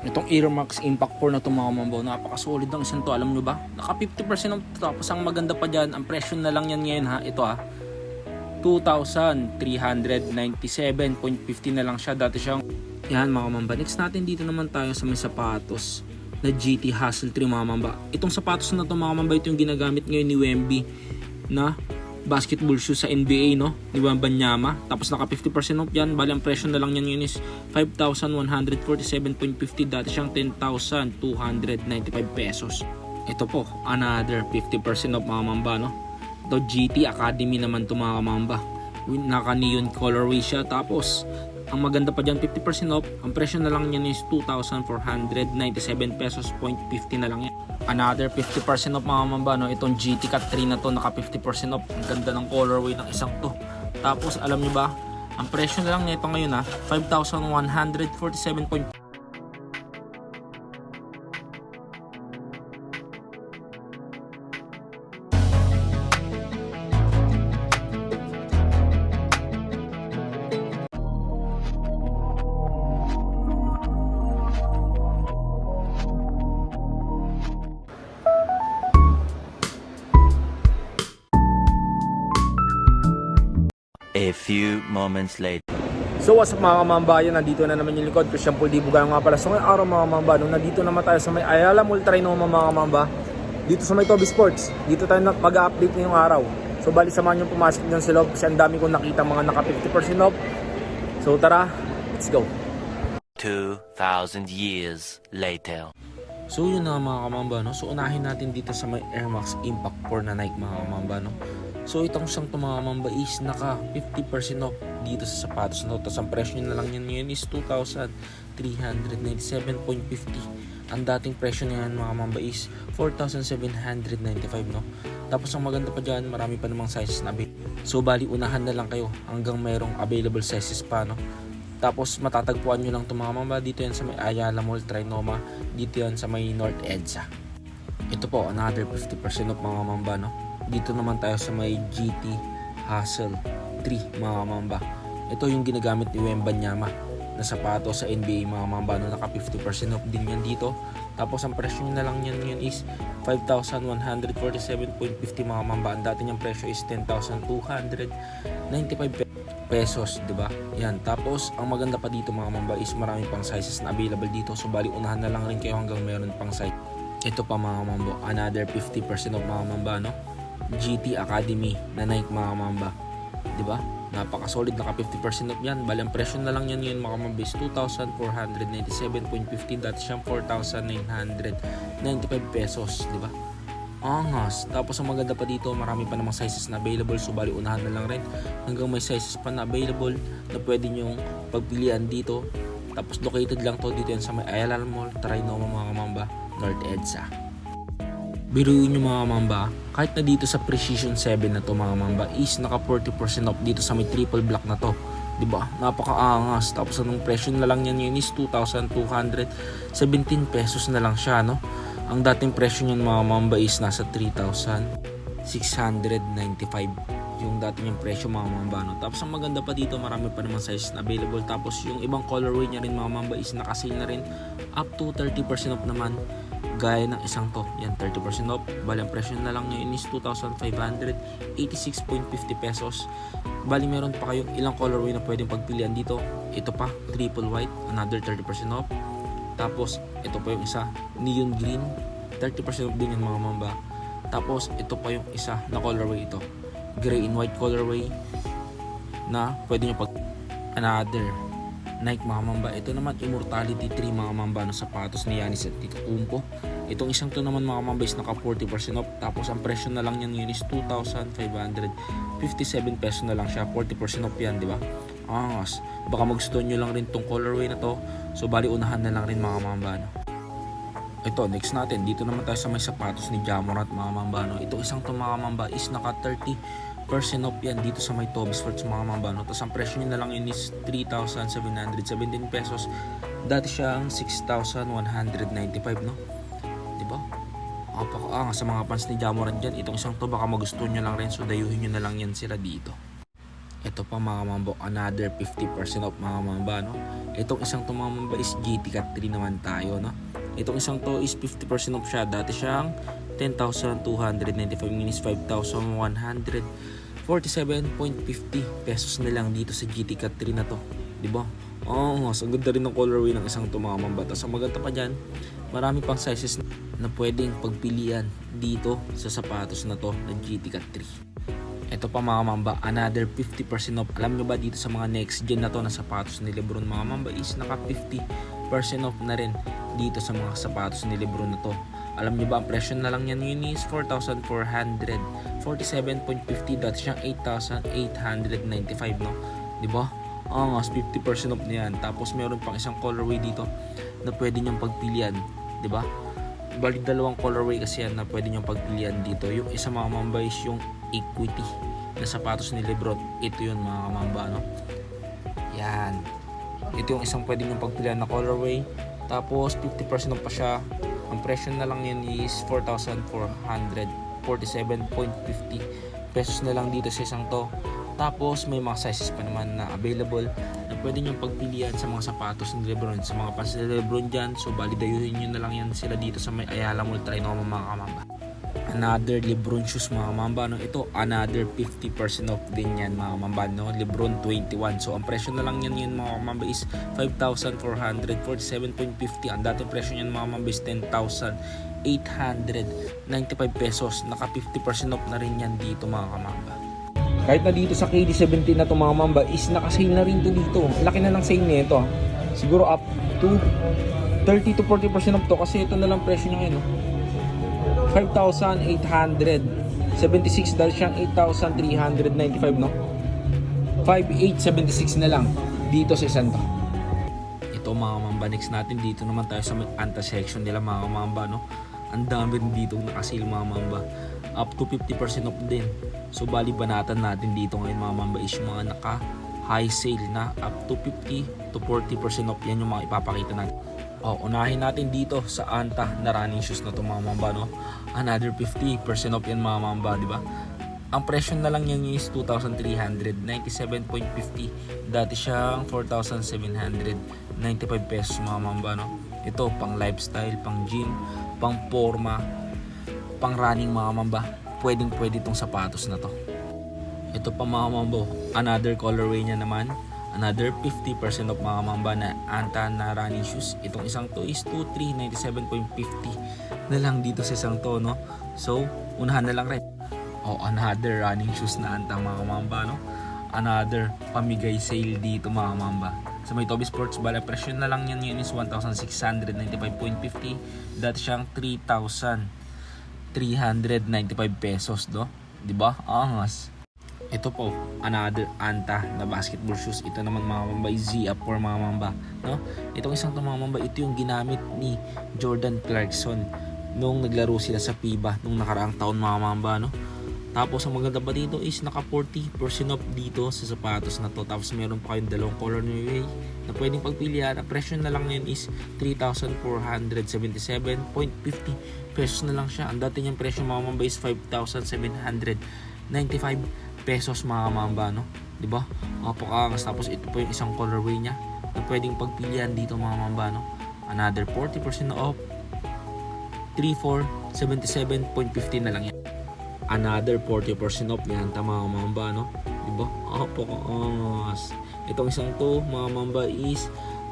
Itong Air Max Impact 4 na ito mga mambaw, napaka-solid ng isang to. Alam nyo ba? Naka 50% off. Tapos ang maganda pa dyan, ang presyo na lang yan ngayon ha. Ito ha, 2,397.50 na lang siya. Dati siyang, yan mga mamba. Next natin dito naman tayo sa may sapatos na GT Hustle 3 mga mamba. Itong sapatos na ito mga mamba, ito yung ginagamit ngayon ni Wemby na basketball shoes sa NBA, no? Ni Wembanyama. Tapos naka 50% off yan. Bali ang presyo na lang yan yun is 5,147.50. Dati siyang 10,295 pesos. Ito po, another 50% off mga mamba, no? Ito GT Academy naman ito mga mamba. Naka neon colorway siya. Tapos ang maganda pa dyan, 50% off. Ang presyo na lang yan is 2,497 pesos, 0.50 na lang yan. Another 50% off mga mamba, no? Itong GT Cat 3 na to, naka 50% off. Ang ganda ng colorway ng isang to. Tapos alam nyo ba, ang presyo na lang nito ngayon ha, 5,147. A few moments later. So what's up mga mambayan, nandito na naman yung likod ko, Christian Paul Di Bugayo nga pala. So ngayong araw mga mamba, no, nandito naman tayo sa may Ayala Mall Trinoma mga mamba, dito sa may Toby Sports. Dito tayo mag-update ngayong araw. So bali samahan yung pumasok dyan sa loob kasi ang dami kong nakita mga naka 50% off. So tara, let's go. 2,000 years later. So yun na mga kamamba, no? So unahin natin dito sa may Air Max Impact 4 na Nike mga kamamba, no? So itong siyang mga kamamba is naka 50% off dito sa sapatos na to. Tapos ang presyo na lang yan ngayon is 2,397.50. Ang dating presyo na yan mga kamamba is 4,795, no? Tapos ang maganda pa dyan, marami pa namang sizes na available. So bali unahan na lang kayo hanggang mayroong available sizes pa, no? Tapos matatagpuan nyo lang ito mga mamba. Dito yan sa may Ayala Mall Trinoma. Dito yan sa may North EDSA. Ito po, another 50% off mga mamba, no? Dito naman tayo sa may GT Hustle 3 mga mamba. Ito yung ginagamit ni Wembanyama na sapato sa NBA mga mamba, no? Naka 50% off din yan dito. Tapos ang presyo na lang yan ngayon is 5,147.50 mga mamba. Ang dati niyang presyo is 10,295 pesos, di ba? Yan. Tapos ang maganda pa dito mga mamba is marami pang sizes na available dito. So bali unahan na lang rin kayo hanggang meron pang size. Ito pa mga mamba, another 50% of mga mamba, no? GT Academy na Nike mga mamba. Di ba? Napaka-solid, naka 50% off yan. Bali ang presyo na lang yan ngayon mga mamba is 2,497.50. Dati siyang 4,995 pesos, di ba? Angas. Tapos ang maganda pa dito, marami pa namang sizes na available. So bali unahan na lang rin hanggang may sizes pa na available na pwede nyong pagpilian dito. Tapos located lang to dito yan sa may Ayala Mall Trinoma mga mamba, North EDSA. Biruin nyo mga mamba, kahit na dito sa Precision 7 na to mga mamba is naka 40% off dito sa may triple black na to, diba? Napakaangas. Tapos anong presyo na lang yan yun is 2,217 pesos na lang siya, no? Ang dating presyo niyan mga mamba is nasa 3,695 yung dating yung presyo mga mamba, no? Tapos ang maganda pa dito, marami pa naman sizes na available. Tapos yung ibang colorway niya rin mga mamba is nakasale na rin up to 30% off naman, gaya ng isang to. Yan, 30% off. Bali ang presyo na lang ngayon is 2,586.50 pesos. Bali meron pa kayong ilang colorway na pwedeng pagpilian dito. Ito pa, triple white, another 30% off. Tapos ito pa yung isa, neon green, 30% off din yung mga mamba. Tapos ito pa yung isa na colorway, ito gray and white colorway na pwede nyo pag another Nike mga mamba. Ito naman Immortality 3 mga mamba, no, sapatos ni Giannis Antetokounmpo. Itong isang to naman mga mamba is naka 40% off. Tapos ang presyo na lang yan ngayon is 2,557 pesos na lang siya, 40% off yan, di ba? Angas. Baka magustuhan nyo lang rin tong colorway na to. So bali unahan na lang rin mga mamba, no? Ito, next natin, dito naman tayo sa may sapatos ni Ja Morant mga mamba, no? Ito isang to mga mamba is naka 30% off yan dito sa may Toby Sports mga mamba, no? Tapos ang presyo nyo na lang yun is 3,717 pesos. Dati siyang 6,195, no? Diba? Sa mga fans ni Ja Morant dyan, itong isang to baka magustuhan nyo lang rin. So dayuhin nyo na lang yan sila dito. Ito pa mga mambo, another 50% off mga mamba, no? Itong isang to mga mamba is GT Cat 3 naman tayo, no? Itong isang to is 50% off siya. Dati siyang 10,295 minus 5,147.50 pesos na lang dito sa GT Cat 3 na to. Diba? Oo, ang ganda rin ng colorway ng isang to mga mamba. Tapos ang maganda pa dyan, marami pang sizes na pwedeng pagpilian dito sa sapatos na to na GT Cat 3. Ito pa mga mamba, another 50% off. Alam nyo ba dito sa mga next gen na to na sapatos ni Lebron mga mamba is naka 50% off na rin dito sa mga sapatos ni Lebron na to. Alam nyo ba ang presyo na lang yan yun is 4,447.50, dati siyang 8,895, no? Diba? Mas 50% off na yan. Tapos meron pang isang colorway dito na pwede nyong pagpilian, diba? Balik dalawang colorway kasi yan na pwede nyong pagpilian dito. Yung isa mga mamba is yung equity na sapatos ni Lebron. Ito yun mga mamba, no? Yan. Ito yung isang pwede nyong pagpilian na colorway. Tapos 50% off pa siya. Ang presyo na lang yan is 4,447.50 pesos na lang dito sa isang to. Tapos may mga sizes pa naman na available na pwede nyong pagpilian sa mga sapatos ni Lebron. Sa mga pants ni Lebron dyan, so balidayuhin nyo na lang yan sila dito sa may Ayala Mall Trinoma mga kamamba. Another Lebron shoes mga mamba, no? Ito another 50% off din yan mga mamba, no? Lebron 21. So ang presyo na lang yan yun mga mamba is 5,447.50. Ang dating presyo niyan mga mamba is 10,895 pesos. Naka 50% off na rin yan dito mga kamamba. Kahit na dito sa KD17 na to mga mamba is naka-sale na rin to dito. Laki na ng sale nito. Siguro up to 30 to 40% off to kasi ito na lang presyo niya ngayon, no? 5,876 dahil siyang 8,395, no? 5,876 na lang dito sa isang to. Ito mga mamba, next natin dito naman tayo sa anta section nila mga mamba, no? Ang dami rin dito nakasil mga mamba, up to 50% off din. So bali banatan natin dito ngayon mga mamba is yung mga naka high sale na up to 50 to 40% off. Yan yung mga ipapakita natin. Unahin natin dito sa anta na running shoes na to mga mamba, no? Another 50% off yan mga mamba, di ba? Ang presyo na lang yan is 2,397.50. Dati siyang 4,795 pesos mga mamba, no? Ito pang lifestyle, pang gym, pang forma, pang running mga mamba. Pwedeng pwede itong sapatos na to. Ito pa mga mamba, another colorway niya naman. Another 50% off mga mamba na anta na running shoes. Itong isang to is 2,397.50 na lang dito sa isang to, no? So, unahan na lang rin. Another running shoes na anta mga mamba, no? Another pamigay sale dito mga mamba. Sa may Toby Sports Bala, presyo na lang yan is 1,695.50. Dati siyang 3,395 pesos, do? Diba? Angas. Ito po, another anta na basketball shoes. Ito naman mga mamba, Z-Up for mga mamba, no? Itong isang to mga mamba, ito yung ginamit ni Jordan Clarkson nung naglaro sila sa FIBA nung nakaraang taon mga mamba, no? Tapos ang maganda pa dito is naka 40% off dito sa sapatos na to. Tapos meron pa kayong dalawang colorway na pwedeng pagpilian. Ang presyo na lang yan is 3,477.50 pesos na lang siya. Ang dati niyang presyo mga mamba is 5,795 pesos mga mamba, no? Diba? Napakaangas. Tapos ito po yung isang colorway niya na pwedeng pagpilian dito mga mamba, no? Another 40% off, 3,477.50 na lang yan. Another 40% off yan mga mamba, no? Diba? Napakaangas. Itong isang to mga mamba is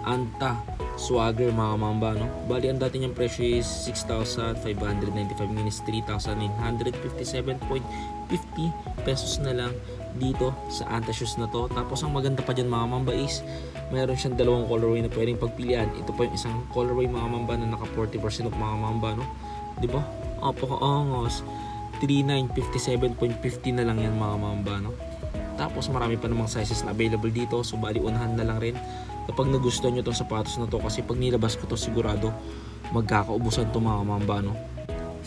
anta swagger mga mamba, no? Bali ang dati niyang presyo is 6,595 minus 3,957.50 pesos na lang dito sa anta shoes na to. Tapos ang maganda pa dyan mga mamba is mayroon siyang dalawang colorway na pwedeng pagpilian. Ito pa yung isang colorway mga mamba na naka 40% off mga mamba, no? Diba? Napakaangas. 3,957.50 na lang yan mga mamba, no? Tapos marami pa namang sizes na available dito. So bali unahan na lang rin kapag nagustuhan nyo itong sapatos na to, kasi pag nilabas ko to sigurado magkakaubusan to mga mamba, no?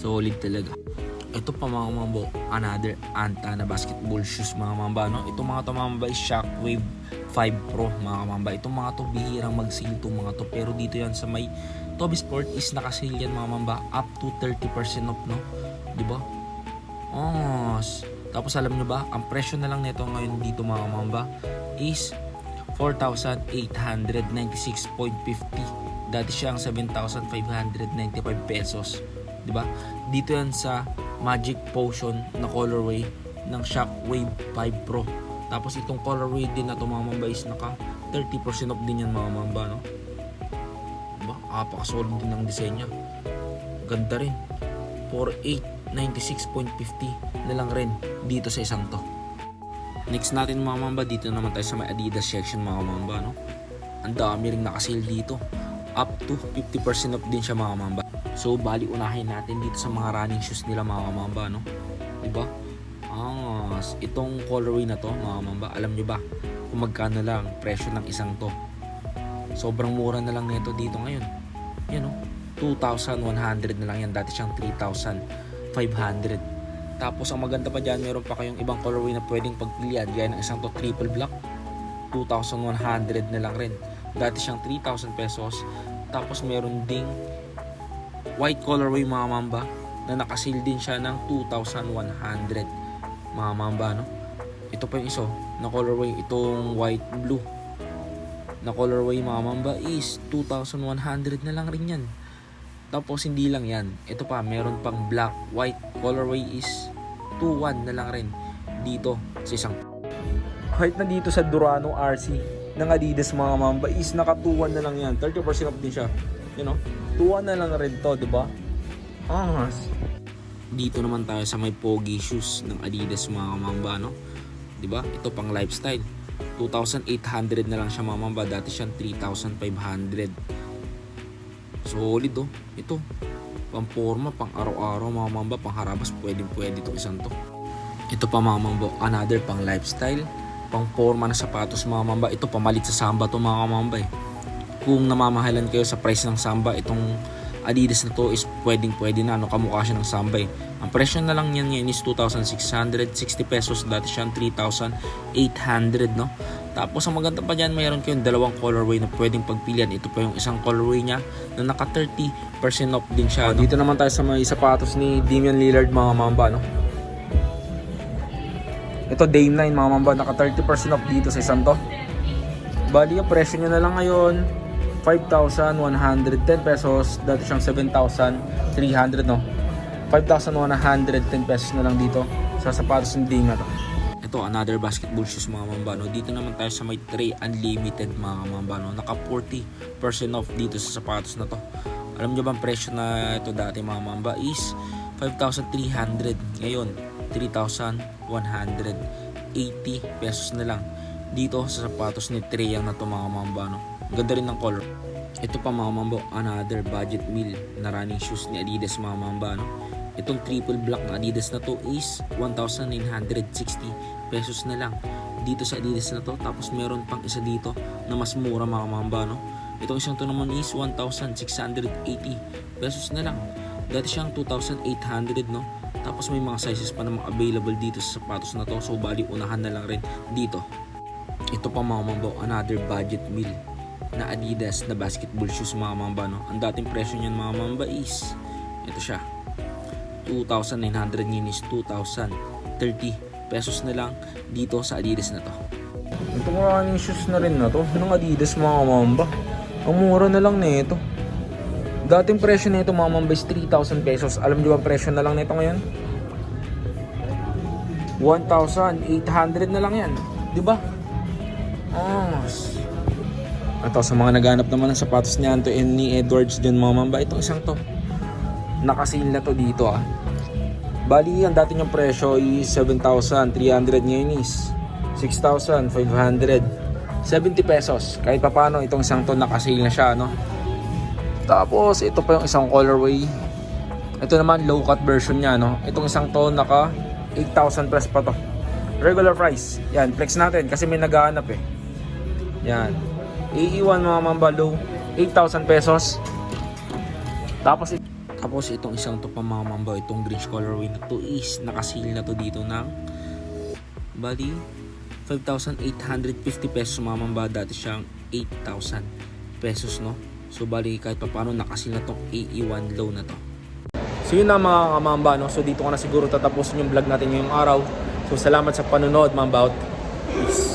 Solid talaga. Ito pa mga mamba, another anta na basketball shoes mga mamba, no? Itong mga to mga mamba is Shockwave 5 Pro mga mamba. Itong mga to bihirang mag-sale itong mga to, pero dito yan sa may Toby Sport is nakasale yan mga mamba up to 30% off, no? Diba? Tapos alam nyo ba, ang presyo na lang nito ngayon dito mga mamba is 4,896.50. Dati siyang 7,595 pesos. Diba? Dito yan sa Magic Potion na colorway ng Shockwave 5 Pro. Tapos itong colorway din na to mga mamba is naka 30% off din yan mga mamba, no? Diba? Apaka-solid din ang disenyo. Ganda rin. 4,896.50 na lang rin dito sa isang to. Next natin mga mamba, dito naman tayo sa may Adidas section mga mamba, no? Ang dami ring nakasale dito. Up to 50% off din siya mga mamba. So bali unahin natin dito sa mga running shoes nila mga mamba, no? Diba? Itong colorway na to mga mamba, alam nyo ba kung magkano lang presyo ng isang to? Sobrang mura na lang nito dito ngayon. Yan, no? 2,100 na lang yan. Dati siyang 3,500. Tapos ang maganda pa dyan, meron pa kayong ibang colorway na pwedeng pagpilian. Gaya ng isang to triple black, 2,100 na lang rin. Dati siyang 3,000 pesos. Tapos meron ding white colorway mga mamba na nakasil din siya ng 2,100 mga mamba, no? Ito pa yung iso na colorway, itong white blue na colorway mga mamba is 2,100 na lang rin yan. Tapos hindi lang yan, ito pa meron pang black white colorway is 2,100 na lang rin dito sa isang. Kahit na dito sa Durano RC ng Adidas mga mamba is naka 2,100 na lang yan. 30% off din siya, you know? 2,100 na lang rin to, diba? Dito naman tayo sa may Pogi shoes ng Adidas mga mamba, no? Diba? Ito pang lifestyle. 2,800 na lang siya mga mamba. Dati siyang 3,500. Solid, oh. Ito. Pang forma, pang araw-araw mga mamba, pang harabas. Pwede itong isang to. Ito pa mga mamba. Another pang lifestyle. Pang forma na sapatos mga mamba. Ito pamalit sa Samba to mga mamba eh. Kung namamahalan kayo sa price ng Samba, itong Adidas na to is pwede na, no? Kamukha siya ng Samba eh. Ang presyo na lang niyan ngayon is 2,660 pesos. Dati siyang 3,800, no? Tapos ang maganda pa dyan, mayroon kayong dalawang colorway na pwedeng pagpilian. Ito pa yung isang colorway niya na naka 30% off din siya, no? Dito naman tayo sa may sapatos ni Damian Lillard mga mamba, no? Ito Dame 9 mga mamba, naka 30% off dito sa isang to. Bali yung presyo niya na lang ngayon 5,110 pesos. Dati siyang 7,300, no? 5,110 pesos na lang dito sa sapatos ng Dame na to. Ito, another basketball shoes mga mamba, no? Dito naman tayo sa may Trey Unlimited mga mamba, no? Naka 40% off dito sa sapatos na to. Alam nyo ba ang presyo na ito dati mga mamba is 5,300. Ngayon 3,180 pesos na lang dito sa sapatos ni Trey na to mga mamba, no? Ganda rin ng color. Ito pa mga mamba, another budget meal na running shoes ni Adidas mga mamba, no? Itong triple black na Adidas na to is 1,960 pesos na lang dito sa Adidas na to. Tapos meron pang isa dito na mas mura mga mamba, no? Itong isang to naman is 1,680 pesos na lang. Dati siyang 2,800, no? Tapos may mga sizes pa namang available dito sa sapatos na to. So bali unahan na lang rin dito. Ito pa mga mamba, another budget meal na Adidas na basketball shoes mga mamba, no? Ang dating presyo niyan mga mamba is ito siya, 2,900, yun is 2,030 pesos na lang dito sa Adidas na to. Itong running shoes na rin na to ng Adidas mga mamba, ang mura na lang nito. Dating presyo nito mga mamba is 3,000 pesos. Alam niyo ba ang presyo na lang nito ngayon? 1,800 na lang yan, di ba? Ito sa mga naghanap naman ng sapatos ni Anthony Edwards din mga mamba, itong isang to nakasil na to dito Bali ang dati niyang presyo is 7,300, ngayon is 6,570 pesos. Kahit pa paano itong isang to nakasil na siya, no? Tapos ito pa yung isang colorway. Ito naman low cut version niya, no? Itong isang to naka 8,000 plus pa to. Regular price. Yan, flex natin kasi may naghahanap eh. Yan. AE1 mga mamba, low 8,000 pesos. Tapos itong isang to pa mga mamba, itong greenish colorway na to is nakasil na to dito ng bali 5,850 pesos mga mamba. Dati siyang 8,000 pesos, no? So bali kahit pa paano nakasil na tong AE1 low na to. So yun na mga mamba, no? So dito ko na siguro tatapusin yung vlog natin ngayong araw. So salamat sa panonood, Mambaut. Peace.